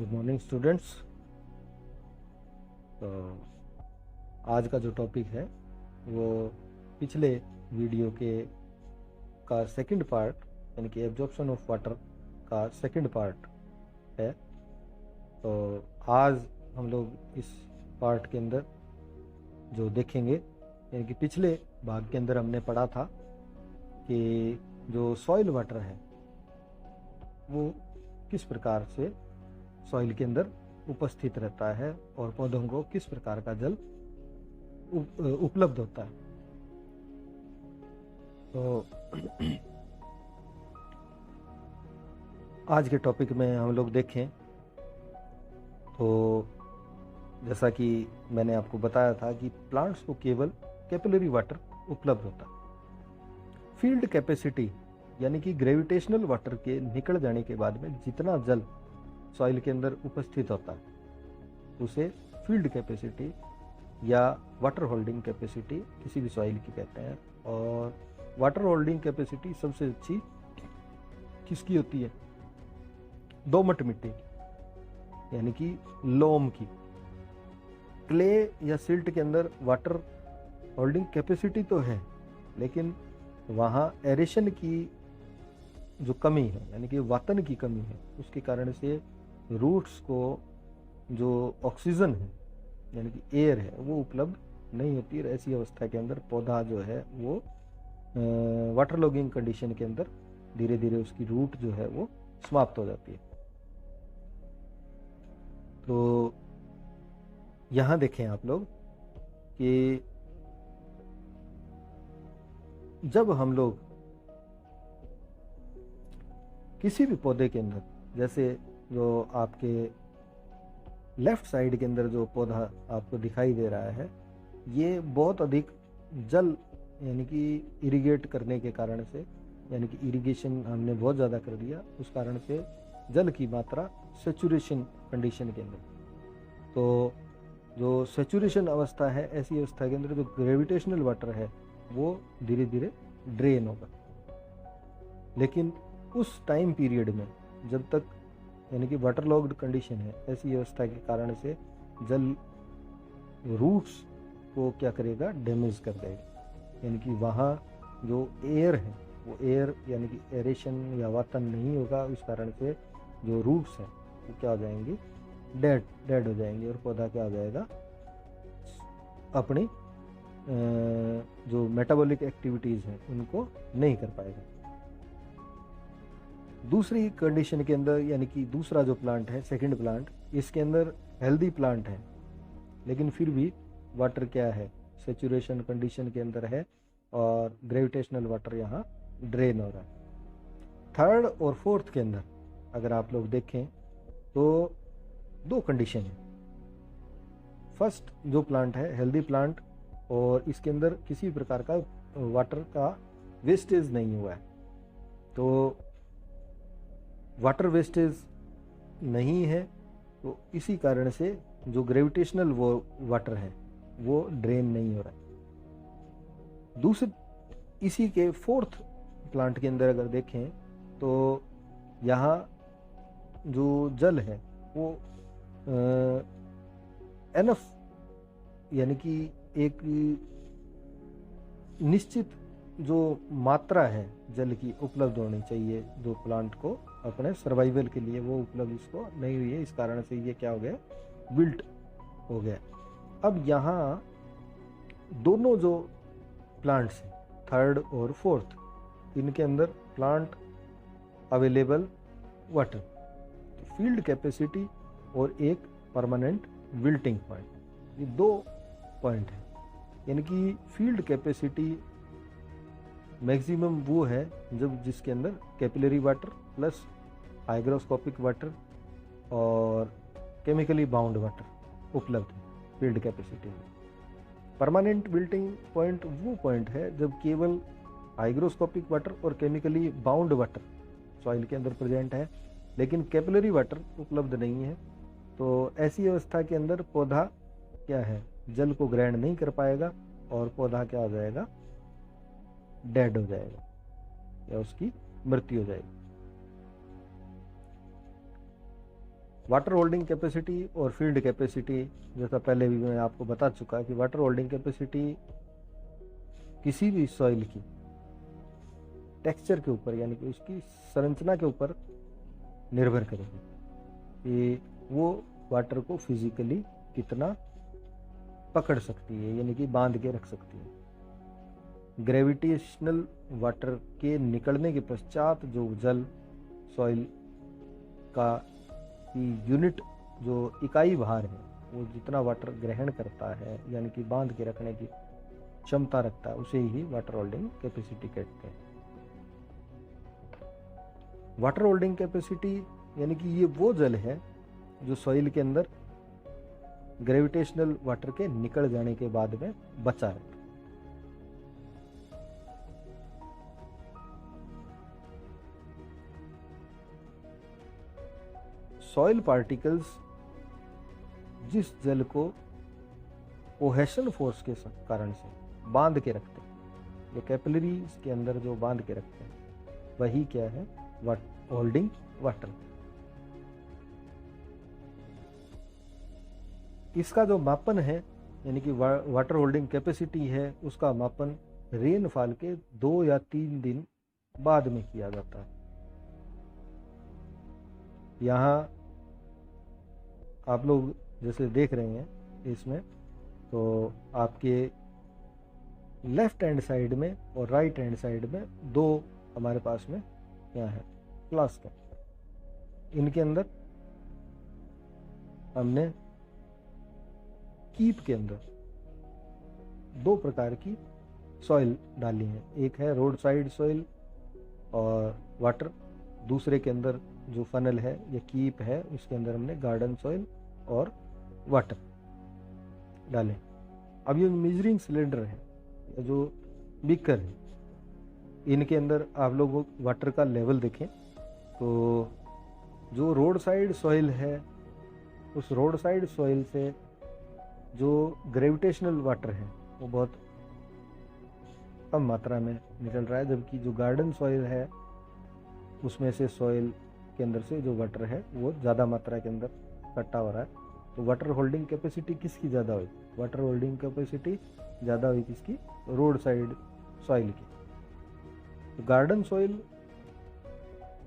Good morning students. तो आज का जो टॉपिक है वो पिछले वीडियो के का सेकंड पार्ट यानी कि एब्जॉर्प्शन ऑफ वाटर का सेकंड पार्ट है। तो आज हम लोग इस पार्ट के अंदर जो देखेंगे यानी कि पिछले भाग के अंदर हमने पढ़ा था कि जो सॉइल वाटर है वो किस प्रकार से सॉइल के अंदर उपस्थित रहता है और पौधों को किस प्रकार का जल उपलब्ध होता है। तो आज के टॉपिक में हम लोग देखें तो जैसा कि मैंने आपको बताया था कि प्लांट्स को केवल कैपिलरी वाटर उपलब्ध होता है। फील्ड कैपेसिटी यानी कि ग्रेविटेशनल वाटर के निकल जाने के बाद में जितना जल सॉइल के अंदर उपस्थित होता है उसे फील्ड कैपेसिटी या वाटर होल्डिंग कैपेसिटी किसी भी सॉइल की कहते हैं। और वाटर होल्डिंग कैपेसिटी सबसे अच्छी किसकी होती है? दोमट मिट्टी यानी कि लोम की। क्ले या सिल्ट के अंदर वाटर होल्डिंग कैपेसिटी तो है लेकिन वहाँ एरेशन की जो कमी है यानी कि वातन की कमी है, उसके कारण से रूट्स को जो ऑक्सीजन है यानी कि एयर है वो उपलब्ध नहीं होती। और ऐसी अवस्था के अंदर पौधा जो है वो वाटर लॉगिंग कंडीशन के अंदर धीरे धीरे उसकी रूट जो है वो समाप्त हो जाती है। तो यहाँ देखें आप लोग कि जब हम लोग किसी भी पौधे के अंदर, जैसे जो आपके लेफ्ट साइड के अंदर जो पौधा आपको दिखाई दे रहा है, ये बहुत अधिक जल यानी कि इरिगेट करने के कारण से यानी कि इरिगेशन हमने बहुत ज़्यादा कर दिया, उस कारण से जल की मात्रा सेचुरेशन कंडीशन के अंदर। तो जो सेचुरेशन अवस्था है, ऐसी अवस्था के अंदर जो ग्रेविटेशनल वाटर है वो धीरे धीरे ड्रेन होगा। लेकिन उस टाइम पीरियड में जब तक यानी कि वाटर लॉग्ड कंडीशन है, ऐसी अवस्था के कारण से जल रूट्स को क्या करेगा? डैमेज कर देगा। यानी कि वहाँ जो एयर है वो एयर यानी कि एरेशन या वातन नहीं होगा, उस कारण से जो रूट्स हैं वो क्या हो जाएंगी? डेड हो जाएंगे। और पौधा क्या हो जाएगा? अपनी जो मेटाबॉलिक एक्टिविटीज़ हैं उनको नहीं कर पाएगा। दूसरी कंडीशन के अंदर यानी कि दूसरा जो प्लांट है, सेकंड प्लांट, इसके अंदर हेल्दी प्लांट है लेकिन फिर भी वाटर क्या है? सेचुरेशन कंडीशन के अंदर है और ग्रेविटेशनल वाटर यहाँ ड्रेन हो रहा है। थर्ड और फोर्थ के अंदर अगर आप लोग देखें तो दो कंडीशन है। फर्स्ट जो प्लांट है हेल्दी प्लांट और इसके अंदर किसी प्रकार का वाटर का वेस्टेज नहीं हुआ है। तो वाटर वेस्टेज नहीं है तो इसी कारण से जो ग्रेविटेशनल वो वाटर है वो ड्रेन नहीं हो रहा है। दूसरे इसी के फोर्थ प्लांट के अंदर अगर देखें तो यहाँ जो जल है वो एनफ यानी कि एक निश्चित जो मात्रा है जल की उपलब्ध होनी चाहिए जो प्लांट को अपने सर्वाइवल के लिए, वो उपलब्ध इसको नहीं हुई है। इस कारण से ये क्या हो गया? विल्ट हो गया। अब यहाँ दोनों जो प्लांट्स हैं थर्ड और फोर्थ, इनके अंदर plant available water, field capacity और एक परमानेंट विल्टिंग पॉइंट, ये दो पॉइंट है। यानी कि फील्ड कैपेसिटी मैक्सिमम वो है जब जिसके अंदर capillary water plus hygroscopic water और केमिकली बाउंड वाटर उपलब्ध है फील्ड कैपेसिटी में। परमानेंट विल्टिंग पॉइंट वो पॉइंट है जब केवल हाइग्रोस्कोपिक वाटर और केमिकली बाउंड वाटर सॉइल के अंदर प्रेजेंट है लेकिन कैपिलरी वाटर उपलब्ध नहीं है। तो ऐसी अवस्था के अंदर पौधा क्या है? जल को ग्रहण नहीं कर पाएगा और पौधा क्या हो जाएगा? डेड हो जाएगा या उसकी मृत्यु हो जाएगी। वाटर होल्डिंग कैपेसिटी और फील्ड कैपेसिटी, जैसा पहले भी मैं आपको बता चुका कि वाटर होल्डिंग कैपेसिटी किसी भी सॉइल की टेक्सचर के ऊपर यानी कि उसकी संरचना के ऊपर निर्भर करेगी कि वो वाटर को फिजिकली कितना पकड़ सकती है, यानी कि बांध के रख सकती है। ग्रेविटेशनल वाटर के निकलने के पश्चात जो जल सॉइल का यूनिट जो इकाई भार है वो जितना वाटर ग्रहण करता है यानी कि बांध के रखने की क्षमता रखता है, उसे ही वाटर होल्डिंग कैपेसिटी कहते हैं। वाटर होल्डिंग कैपेसिटी यानी कि ये वो जल है जो सॉइल के अंदर ग्रेविटेशनल वाटर के निकल जाने के बाद में बचा है। सॉइल पार्टिकल्स जिस जल को कोहेशन फोर्स के कारण से बांध के रखते हैं, जो कैपिलरीज के अंदर जो बांध के रखते हैं, वही क्या है, होल्डिंग वाटर। इसका जो मापन है यानी कि वाटर होल्डिंग कैपेसिटी है, उसका मापन रेनफॉल के 2 या 3 दिन बाद में किया जाता है। यहाँ आप लोग जैसे देख रहे हैं इसमें, तो आपके लेफ्ट हैंड साइड में और राइट हैंड साइड में 2 हमारे पास में क्या है, फ्लास्क है। इनके अंदर हमने कीप के अंदर 2 प्रकार की सॉइल डाली है। एक है रोड साइड सॉइल और वाटर, दूसरे के अंदर जो फनल है या कीप है उसके अंदर हमने गार्डन सॉइल और वाटर डाले। अब ये मेजरिंग सिलेंडर है, जो बीकर है, इनके अंदर आप लोग वाटर का लेवल देखें तो जो रोड साइड सॉइल है, उस रोड साइड सॉइल से जो ग्रेविटेशनल वाटर है वो बहुत कम मात्रा में निकल रहा है, जबकि जो गार्डन सॉइल है उसमें से सॉइल के अंदर से जो वाटर है वो ज़्यादा मात्रा के अंदर इकट्ठा हो रहा है। तो वाटर होल्डिंग कैपेसिटी किसकी ज़्यादा हुई? वाटर होल्डिंग कैपेसिटी ज़्यादा हुई किसकी? रोड साइड सॉइल की। तो गार्डन सॉइल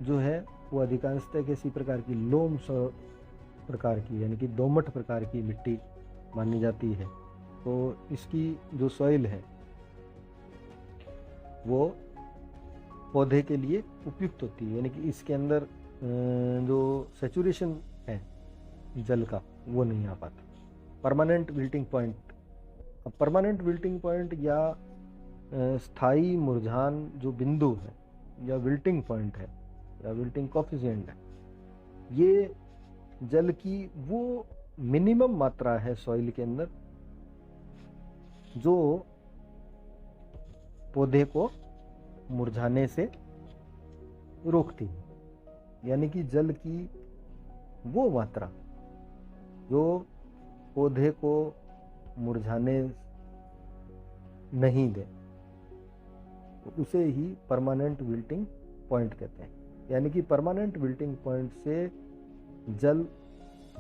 जो है वो अधिकांशतः किसी प्रकार की लोम प्रकार की यानी कि दोमट प्रकार की मिट्टी मानी जाती है। तो इसकी जो सॉइल है वो पौधे के लिए उपयुक्त होती है, यानी कि इसके अंदर जो सैचुरेशन है जल का वो नहीं आ पाता। परमानेंट विल्टिंग पॉइंट, अब परमानेंट विल्टिंग पॉइंट या स्थायी मुरझान जो बिंदु है या विल्टिंग पॉइंट है या विल्टिंग कोफिशिएंट है, ये जल की वो मिनिमम मात्रा है सॉइल के अंदर जो पौधे को मुरझाने से रोकती है। यानी कि जल की वो मात्रा जो पौधे को मुरझाने नहीं दे, उसे ही परमानेंट विल्टिंग पॉइंट कहते हैं। यानी कि परमानेंट विल्टिंग पॉइंट से जल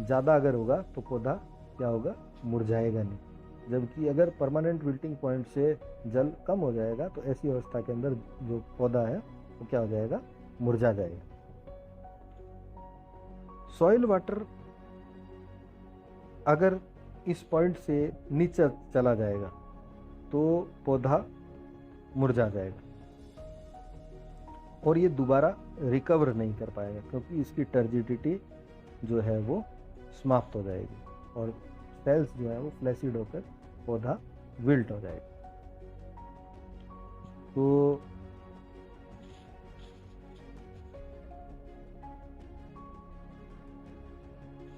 ज़्यादा अगर होगा तो पौधा क्या होगा, मुरझाएगा नहीं, जबकि अगर परमानेंट विल्टिंग पॉइंट से जल कम हो जाएगा तो ऐसी अवस्था के अंदर जो पौधा है वो क्या हो जाएगा, मुरझा जाएगा। सॉइल वाटर अगर इस पॉइंट से नीचे चला जाएगा तो पौधा मुरझा जाएगा और ये दोबारा रिकवर नहीं कर पाएगा, क्योंकि इसकी टर्जिडिटी जो है वो समाप्त हो जाएगी और सेल्स जो है वो फ्लैसिड होकर पौधा विल्ट हो जाएगा। तो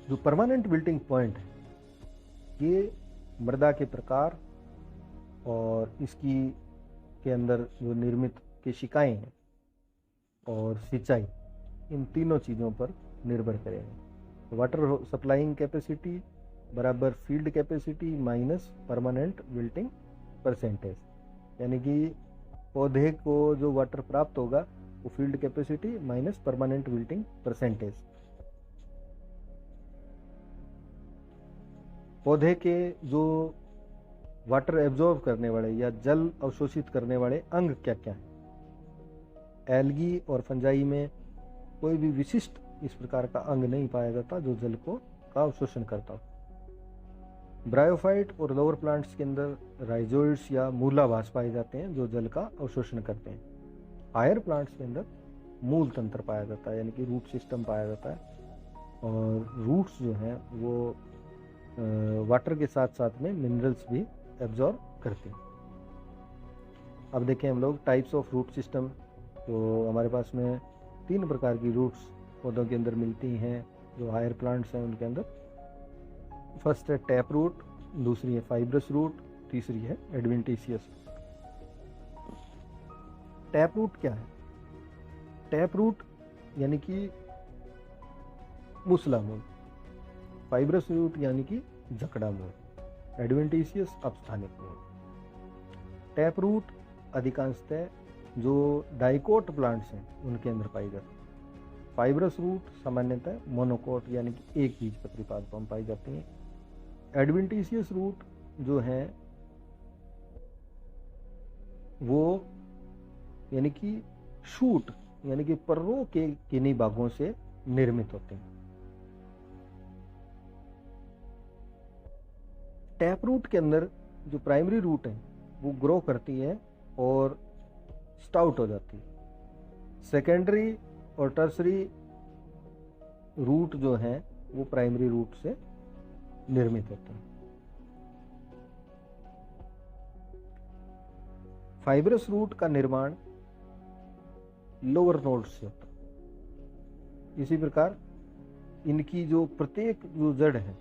जो परमानेंट विल्टिंग पॉइंट है ये मृदा के प्रकार और इसकी के अंदर जो निर्मित केशिकाएं हैं और सिंचाई, इन तीनों चीज़ों पर निर्भर करेंगे। वाटर सप्लाइंग कैपेसिटी बराबर field capacity minus permanent wilting percentage, यानी कि पौधे को जो वाटर प्राप्त होगा वो field capacity minus permanent wilting percentage. पौधे के जो वाटर एब्जॉर्ब करने वाले या जल अवशोषित करने वाले अंग क्या क्या हैं। एल्गी और फंजाई में कोई भी विशिष्ट इस प्रकार का अंग नहीं पाया जाता जो जल को का अवशोषण करता हो। ब्रायोफाइट और लोअर प्लांट्स के अंदर राइजोइड्स या मूलाभास पाए जाते हैं जो जल का अवशोषण करते हैं। हायर प्लांट्स के अंदर मूल तंत्र पाया जाता है, यानी कि रूट सिस्टम पाया जाता है, और रूट्स जो हैं वो वाटर के साथ साथ में मिनरल्स भी एब्जॉर्ब करते हैं। अब देखें हम लोग टाइप्स ऑफ रूट सिस्टम। तो हमारे पास में 3 प्रकार की रूट्स पौधों के अंदर मिलती हैं जो हायर प्लांट्स हैं उनके अंदर। फर्स्ट है टैप रूट, दूसरी है फाइब्रस रूट, तीसरी है एडवेंटिशियस। टैप रूट क्या है? टैप रूट यानी कि मूसला मूल, फाइब्रस रूट यानी कि जकड़ा मूल, एडवेंटिशियस अपस्थानिक मूल। टैप रूट अधिकांशतः जो डाइकोट प्लांट्स हैं उनके अंदर पाई जाती है। फाइब्रस रूट सामान्यतः मोनोकोट यानी कि एक बीजपत्री पादपों में पाई जाती हैं। एडवेंटिशियस रूट जो है वो यानी कि शूट यानी कि पर्रों के किन्हीं भागों से निर्मित होते हैं। टैप रूट के अंदर जो प्राइमरी रूट है वो ग्रो करती है और स्टाउट हो जाती है। सेकेंडरी और टर्सरी रूट जो है वो प्राइमरी रूट से निर्मित होते हैं। फाइब्रस रूट का निर्माण लोअर नोड से होता है। इसी प्रकार इनकी जो प्रत्येक जो जड़ है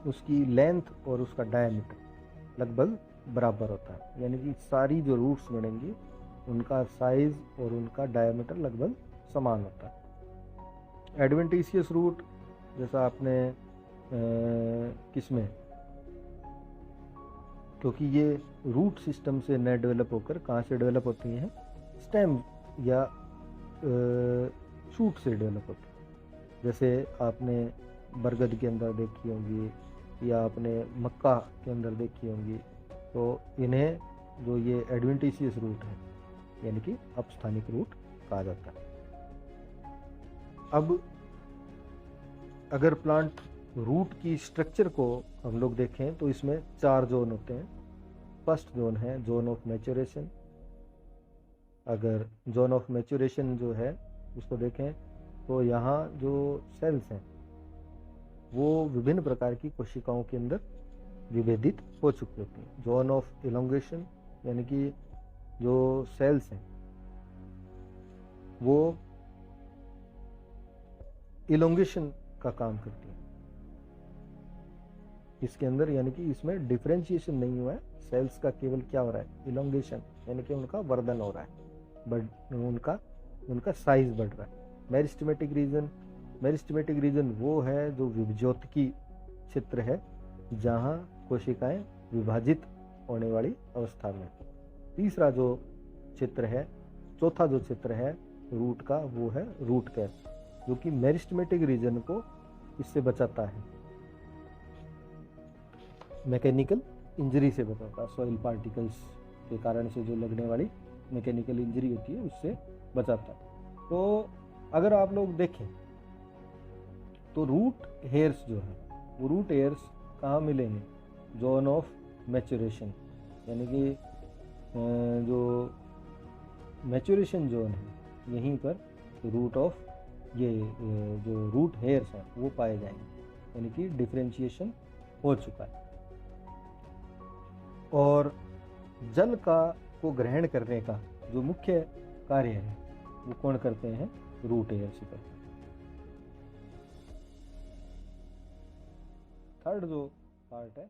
उसकी लेंथ और उसका डायमीटर लगभग बराबर होता है, यानी कि सारी जो रूट्स बनेंगी उनका साइज और उनका डायमीटर लगभग समान होता है। एडवेंटिशियस रूट जैसा आपने किसमें, क्योंकि ये रूट सिस्टम से न डेवलप होकर कहाँ से डेवलप होती हैं, स्टेम या शूट से डेवलप होती है। जैसे आपने बरगद के अंदर देखी होंगी या आपने मक्का के अंदर देखी होंगी, तो इन्हें जो ये एडवेंटिशियस रूट है यानी कि अपस्थानिक रूट कहा जाता है। अब अगर प्लांट रूट की स्ट्रक्चर को हम लोग देखें तो इसमें 4 जोन होते हैं। फर्स्ट जोन है जोन ऑफ मैच्योरेशन। अगर जोन ऑफ मैच्योरेशन जो है उसको देखें तो यहाँ जो सेल्स हैं वो विभिन्न प्रकार की कोशिकाओं के अंदर विभेदित हो चुकी होती हैं। जोन ऑफ इलोंगेशन यानी कि जो सेल्स हैं वो इलोंगेशन का काम करती हैं इसके अंदर, यानी कि इसमें डिफरेंशिएशन नहीं हुआ है। सेल्स का केवल क्या हो रहा है, इलोंगेशन, यानी कि उनका वर्धन हो रहा है, बट उनका साइज बढ़ रहा है। मेरिस्टेमेटिक रीजन वो है जो विभज्योतकी क्षेत्र है जहाँ कोशिकाएं विभाजित होने वाली अवस्था में। तीसरा जो क्षेत्र है, चौथा जो क्षेत्र है रूट का, वो है रूट कैप, जो कि मेरिस्टेमेटिक रीजन को इससे बचाता है, मैकेनिकल इंजरी से बचाता है। सॉइल पार्टिकल्स के कारण से जो लगने वाली मैकेनिकल इंजरी होती है उससे बचाता है। तो अगर आप लोग देखें तो रूट हेयर्स जो है वो रूट हेयर्स कहाँ मिलेंगे, जोन ऑफ मैच्योरेशन, यानी कि जो मैच्योरेशन जोन है यहीं पर रूट ऑफ ये जो रूट हेयर्स हैं वो पाए जाएंगे, यानी कि डिफरेंशिएशन हो चुका है। और जल को ग्रहण करने का जो मुख्य कार्य है वो कौन करते हैं, रूट हेयर्स करते हैं। थर्ड जो पार्ट है